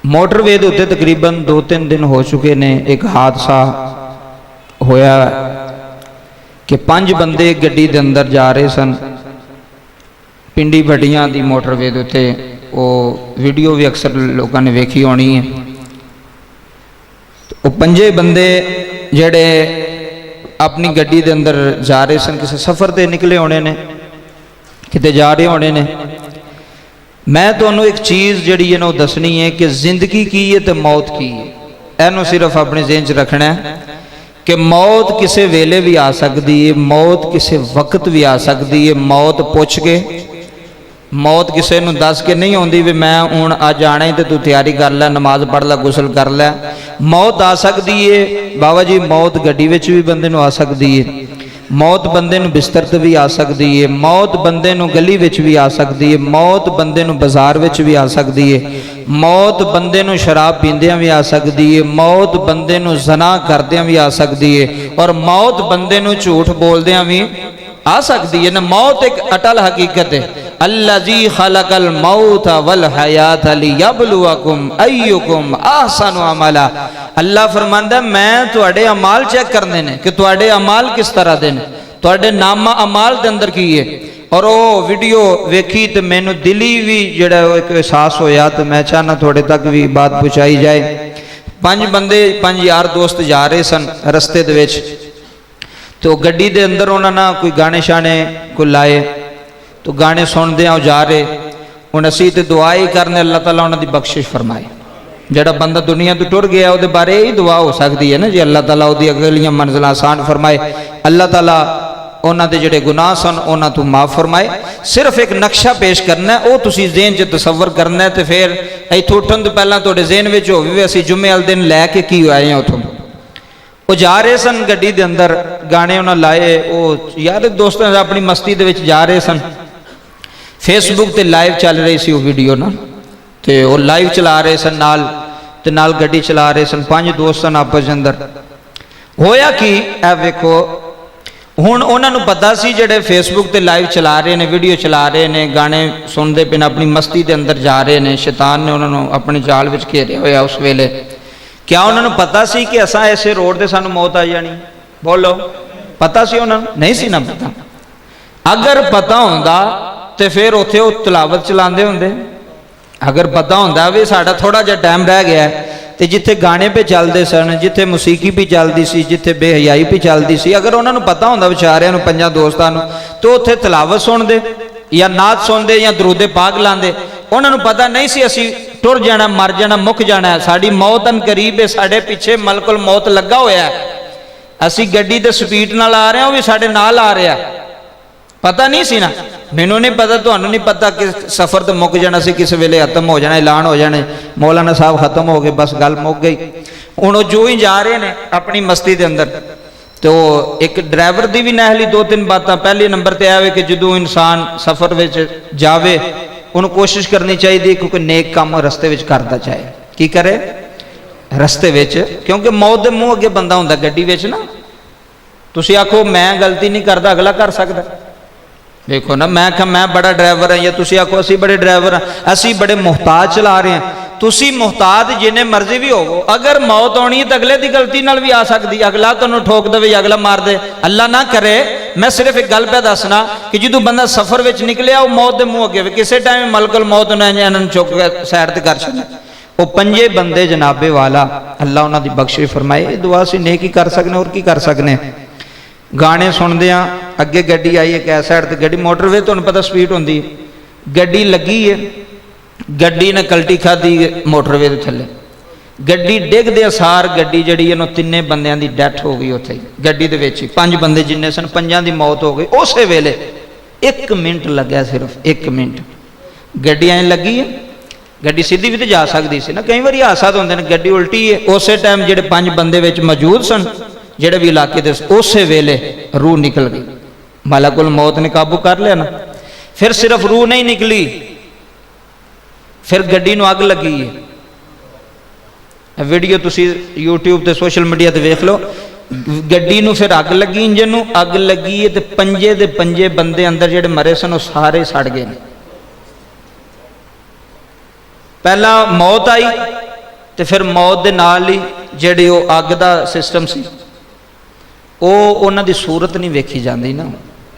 Motorway के उत्ते तकरीबन 2-3 दिन हो चुके ने। एक हादसा होया कि 5 बंदे गड्डी के अंदर जा रहे सन पिंडी भटियां की मोटरवे के उत्ते। वो वीडियो भी अक्सर लोगों ने वेखी होनी है। वो 5 बंदे जड़े अपनी गड्डी के अंदर जा रहे सन, किसी सफ़र से निकले होने ने, किते जा रहे होने ने। मैं तुहानू एक चीज़ जिहड़ी है ना दसनी है कि जिंदगी की है तो मौत की है। इहनू सिर्फ अपने ज़हन च रखना है कि मौत किसी वेले भी आ सकती है, मौत किसी वक्त भी आ सकती है। मौत पुछ के, मौत किसी नू दस के नहीं आती भी मैं हुण अज आना ही तो तू तैयारी कर लै, नमाज पढ़ लै, गुसल कर लै। मौत आ सकती है बाबा जी, मौत गड्डी विच भी बंदे नू आ सकती है, मौत बंदे नू बिस्तर ते भी आ सकती है, मौत बंदे नू गली विच भी आ सकती है, मौत बंदे नू बाजार विच भी आ सकती है, मौत बंदे नू शराब पींदियां भी आ सकती है, मौत बंदे नू ज़ना करदियां भी आ सकती है, और मौत बंदे नू झूठ बोलदियां भी आ सकती है ना। मौत एक अटल हकीकत है। अल्लज़ी खलकल मौत वल हयात लियब्लुवकुम अय्युकुम अहसनु अमला। अल्लाह फरमांदा मैं तुहाडे अमाल चेक करने ने कि तुहाडे अमाल किस तरह दे ने, तुहाडे नामा अमाल दे अंदर की है। और वो वीडियो वेखी तो मैनू दिली भी जिहड़ा एक एहसास होया, तो मैं चाहना थोड़े तक भी बात पहुँचाई जाए। 5 बंदे 5 यार दोस्त जा रहे सन रस्ते दे विच, तो गड्डी दे अंदर उन्होंने कोई गाने शाने को लाए, तो गाने सुनते हैं जा रहे। हुण असीं ते दुआ ही करने अल्लाह ताला उन्हां दी बख्शिश फरमाए। जिहड़ा बंदा दुनिया तो टुर गया उहदे बारे ही दुआ हो सकती है ना जी, अल्लाह ताला उहदी अगलियां मंजिलां आसान फरमाए, अल्लाह ताला उन्हां दे जिहड़े गुनाह सन उन्हां तो माफ़ फरमाए। सिर्फ एक नक्शा पेश करना है, वो तुसीं ज़हन च तसव्वुर करना है, तो फिर इत्थों उठण तो पहलां तुहाडे ज़हन विच होवे भी असीं जुम्मे वाले दिन लैके की आए हैं। उत्थों वो जा रहे सन गड्डी के अंदर, गाने उन्हें लाए, वो यार दोस्तों अपनी मस्ती दे विच जा रहे सन। फेसबुक ते लाइव चल रही सी वो वीडियो ना, तो वो लाइव चला रहे सन नाल गड्डी चला रहे सन। 5 दोस्त सन आपस अंदर। होया कि ए वेखो हुण उन्होंने पता सी जिहड़े फेसबुक ते लाइव चला रहे ने, वीडियो चला रहे ने, गाने सुनते पे, अपनी मस्ती के अंदर जा रहे ने। शैतान ने उन्होंने अपनी जाल विच घेरिया होया उस वेले। क्या उन्होंने पता सी कि असा ऐसे रोड से सानू मौत आ जानी? बोलो, पता सी उन्होंने? नहीं सी ना पता। अगर पता होंदा तो फिर उत्थे वो तलावत चलाते होंदे। अगर पता होंदा भी साडा थोड़ा जिहा टाइम रह गया तो जिथे गाने पे चलते सन, जिथे मौसीकी भी चलती सी, जिथे बेहयाई भी चलती सी, अगर उन्होंने पता होंदा बेचारियां नूं 5 दोस्तां नूं, तो उत्थे तलावत सुनते या नात सुनते या दरूदे पाक लाते। उन्होंने पता नहीं सी असी टुर जाना, मर जाना, मुक जाना, साड़ी मौत अन करीब है, साढ़े पिछे मलकुल मौत लगा होया है, असी गड्डी ते स्पीड नाल आ रहे हैं, वो भी साढ़े नाल आ रहा। पता नहीं सी ना, मैनू नहीं पता, तुहानू नहीं पता कि सफ़र तो मुक जाना सी, किस वेले खत्म हो जाना, ऐलान हो जाने मौलाना साहब खत्म हो गए, बस गल मुक गई। हुण जो ही जा रहे हैं अपनी मस्ती के अंदर, तो एक ड्राइवर की भी नहली 2-3 बातें। पहले नंबर पर आए कि जो इंसान सफ़र में जाए उन्होंने कोशिश करनी चाहिए क्योंकि नेक काम रस्ते में करता चाहे की करे रस्ते में, क्योंकि मौत के मुँह अगे बंदा होंदा गड्डी में ना। तुसीं आखो मैं गलती नहीं करता, अगला कर सकता। देखो ना, मैं कहा मैं बड़ा ड्राइवर हाँ, या तुसीं आखो असी बड़े ड्राइवर हाँ, असी बड़े मुहताज चला रहे हैं। तुसीं मुहताज जिन्ने मर्जी भी होवो, अगर मौत आनी है तो अगले की गलती नाल भी आ सकती, अगला तुहानूं ठोक दे, अगला मार दे, अल्लाह ना करे। मैं सिर्फ एक गल पे दसना कि जो बंदा सफ़र में निकलिया वो मौत के मुँह अगे किसी टाइम मलकुल मौत ने इन्होंने चुक के सैर ते कर छड्डा। वो 5 बंदे जनाबे वाला अल्लाह उन्हां दी बख्शिश फरमाए। दुआ असीं नेक ही कर सकने, और की कर सकने। गाने सुनदे आ, अगे गड्डी आई एक ऐ साइड ते गड्डी, मोटरवे तुहानूं पता स्पीड होंदी, गड्डी लगी है, गड्डी ने कल्टी खाधी मोटरवे के थले, गड्डी डिगदे सार गड्डी जिहड़ी है 3 बंदियां दी डैथ हो गई उत्थे गड्डी दे विच ही। 5 बंदे जिन्ने सन 5 दी मौत हो गई उस वेले। 1 मिनट लग्या, सिर्फ 1 मिनट। गड्डी ऐ लगी है, गड्डी सीधी भी तो जा सकती सी ना, कई बार हादसा होंदे ने, गड्डी उल्टी है। उस टाइम जिहड़े 5 बंदे विच मौजूद सन जिहड़े भी इलाके दे, उस वेले रूह निकल गई, मलकुल मौत ने काबू कर लिया ना। फिर सिर्फ रूह नहीं निकली, फिर गड्डी नूं अग लगी है। वीडियो तुसी यूट्यूब ते सोशल मीडिया ते वेख लो, गड्डी नूं फिर अग लगी, इंजन नूं अग लगी है, तो 5 दे 5 बंदे अंदर जिहड़े मरे सन वो सारे सड़ गए। पहला मौत आई, تو پھر موت دے نال ہی جیڑی وہ اگ دا سسٹم سی وہ انہاں دی صورت نہیں ویکھی جاندی نا،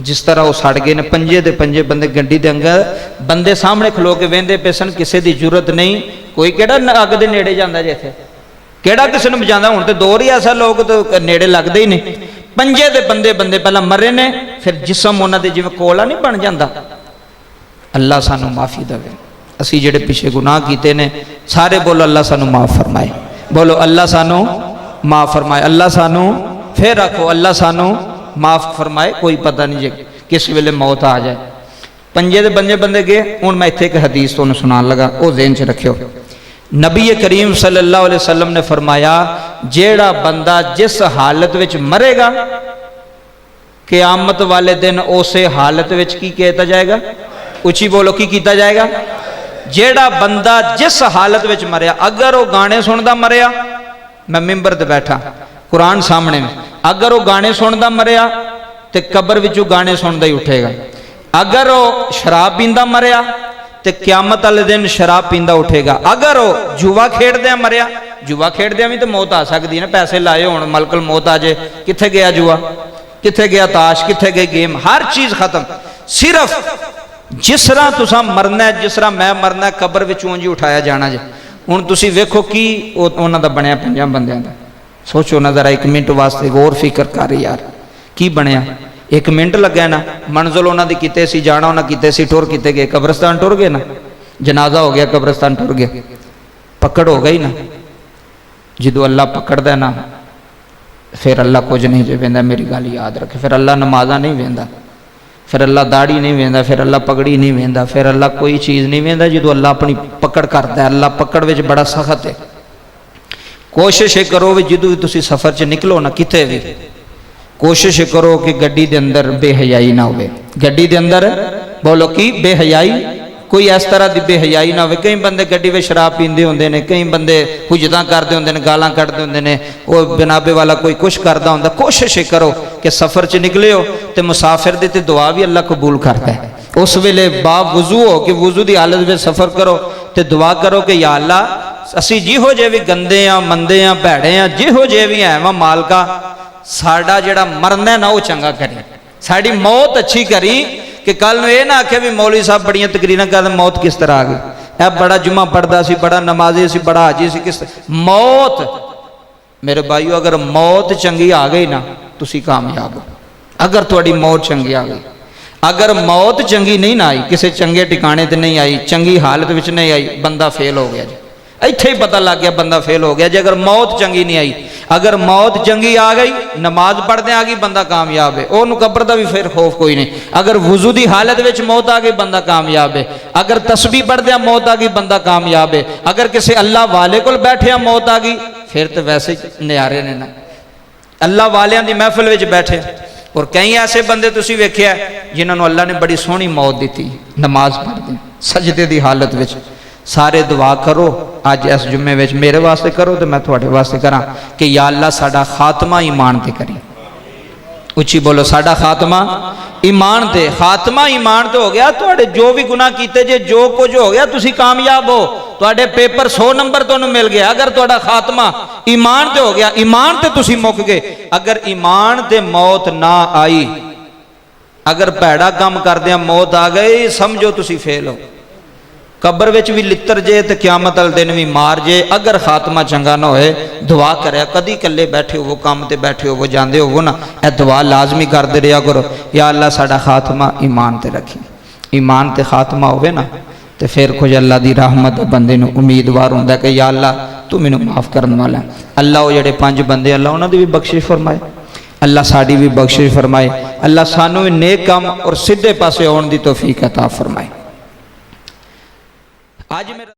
جس طرح وہ سڑ گئے نے، پنجے دے پنجے بندے گڈی دے انگر بندے سامنے کھلو کے ویندے پے سن، کسے دی ضرورت نہیں، کوئی کیڑا اگ دے نیڑے جاندا جے اتھے، کیڑا کسے نوں بجاندا، ہن تے دور ہی ایسا لوگ تو نیڑے لگدے ہی نہیں، پنجے دے بندے پہلا مرے نے، پھر جسم انہاں دے جویں کولا نہیں بن جاندا۔ اللہ سانو معافی دے، اسی جڑے پیچھے گناہ کیتے نے سارے بولو اللہ سانو معاف فرمائے، بولو اللہ سانو معاف فرمائے، اللہ سانو پھر رکھو اللہ سانو معاف فرمائے، کوئی پتہ نہیں جے کس ویلے موت آ جائے۔ پنجے دے بندے گئے، ہن میں ایتھے ایک حدیث تو سنان لگا، وہ ذہن چ رکھیو۔ نبی کریم صلی اللہ علیہ وسلم نے فرمایا جیڑا بندہ جس حالت وچ مرے گا قیامت والے دن اسے حالت وچ کی کہتا جائے گا، اچھی بولو کی کیتا جائے گا، جیڑا بندہ جس حالت وچ مریا، اگر وہ گانے سندا مریا، میں ممبر تے بیٹھا قرآن سامنے میں، اگر وہ گانے سندا مریا تے قبر وچوں گانے سندا ہی اٹھے گا، اگر وہ شراب پیندا مریا تے قیامت والے دن شراب پیندا اٹھے گا، اگر وہ جوا کھیڈدیا مریا، جوا کھیڈدیا بھی تو موت آ سکتی ہے نا، پیسے لائے ہون ملک الموت آ جائے، کتھے گیا جوا، کتھے گیا تاش، کتھے گئی گیم، ہر چیز ختم، صرف جس طرح تساں مرنا ہے، جس طرح میں مرنا ہے، قبر وچوں جی اٹھایا جانا جے۔ ہن تسی ویکھو کی انہاں دا بنیا پنجاں بندیاں دا، سوچو نا ذرا ایک منٹ واسطے غور فکر کر یار، کی بنیا، ایک منٹ لگا نا، منزل انہاں دی کیتے سی، جانا انہاں کیتے سی، ٹر کیتے گئے، قبرستان ٹر گئے نا، جنازہ ہو گیا قبرستان ٹر گیا، پکڑ ہو گئی نا، جدو اللہ پکڑ دے نا پھر اللہ کچھ نہیں جو ویندا، میری گل یاد رکھے، پھر اللہ نمازاں نہیں ویندا، پھر اللہ داڑھی نہیں ویندا، پھر اللہ پگڑی نہیں ویندا، پھر اللہ کوئی چیز نہیں ویندا، جدو اللہ اپنی پکڑ کرتا ہے، اللہ پکڑ وچ بڑا سخت ہے۔ کوشش کرو بھی جدو بھی تسی سفر چ نکلو نا کتے بھی، کوشش کرو کہ گڈی دے اندر بے حیائی نہ ہوئے، گڈی دے اندر بولو کی بے حیائی، کوئی اس طرح دی بے حیائی نہ ہوئے۔ کئی بندے گڈی میں شراب پیندے ہوندے نے، کئی بندے حجتاں کردے ہوندے نے، گالاں کڈدے ہوندے نے، وہ جناب والا کوئی کچھ کردا ہوندا۔ کوشش کرو کہ سفر چ نکلے ہو تے مسافر دی تے دعا بھی اللہ قبول کرتا ہے، اس ویلے با وضو ہو کہ وضو دی حالت میں سفر کرو تے دعا کرو کہ یا اللہ اسی جہو جے بھی گندے ہیں، مندے ہیں، بھڑے ہیں، جہو جے بھی ہیں مالکا، ساڈا جڑا مرنا ہے نا وہ چنگا کری، ساڈی موت اچھی کری، کہ کل نو یہ نہ آکھے بھی مولوی صاحب بڑیاں تقریراں کردے موت کس طرح آ گئی، اے بڑا جمعہ پڑھدا سی، بڑا نمازی سی، بڑا حاجی سی، کس طرح موت، میرے بھائیو اگر موت چنگی آ گئی نا تسی کامیاب ہو، اگر تھوڑی موت چنگی آ گئی، اگر موت چنگی نہیں نہ آئی، کسے چنگے ٹھکانے تے نہیں آئی، چنگی حالت وچ نہیں آئی، بندہ فیل ہو گیا جی، ایتھے ہی پتہ لگ گیا بندہ فیل ہو گیا جی، اگر موت چنگی نہیں آئی، اگر موت چنگی آ گئی، نماز پڑھدے آ گئی، بندہ کامیاب ہے، انہوں قبر دا بھی پھر خوف کوئی نہیں، اگر وضو دی حالت وچ موت آ گئی بندہ کامیاب ہے، اگر تسبیح پڑھدے موت آ گئی بندہ کامیاب ہے، اگر کسی اللہ والے کول بیٹھے موت آ گئی پھر تو ویسے نیارے نے نا، اللہ والیاں دی محفل وچ بیٹھے۔ اور کئی ایسے بندے تسی ویکھیا جنہاں نوں اللہ نے بڑی سونی موت دیتی، نماز پڑھدے سجدے دی حالت وچ۔ سارے دعا کرو آج اس جمعے وچ، میرے واسطے کرو تو میں تھوڑے واسطے کراں کہ یا اللہ ساڈا خاتمہ ایمان تے کری، اچھی بولو ساڈا خاتمہ ایمان تے، خاتمہ ایمان تے ہو گیا، تھوڑے جو بھی گناہ کیتے جے جو کچھ ہو گیا تسی کامیاب ہو، تھوڑے پیپر 100 نمبر تانوں مل گیا، اگر تھوڑا خاتمہ ایمان تے ہو گیا، ایمان تے تسی مک گئے۔ اگر ایمان تے موت نہ آئی، اگر بھڑا کام کردیاں موت آ گئی، سمجھو تسی فیل ہو، قبر وچ بھی لتر جے تے قیامت والے دن بھی مار جے۔ اگر خاتمہ چنگا نہ ہوئے دعا کرے، کدی کلے بیٹھے ہو، کام تے بیٹھے ہو، جاندے ہو نا، اے دعا لازمی کردے رہیا کرو، یا اللہ ساڈا خاتمہ ایمان تے رکھی، ایمان تے خاتمہ ہوئے نا تے پھر کچھ اللہ دی رحمت بندے نو امیدوار ہوندا کہ یا اللہ تو مینوں معاف کرن والا ہے۔ اللہ وہ جڑے 5 بندے اللہ انہاں دی بھی بخشش فرمائے، اللہ ساڈی بھی بخشش فرمائے، اللہ سانو بھی نیک کام اور سیدھے پاسے آن دی توفیق عطا فرمائے۔ آج میرا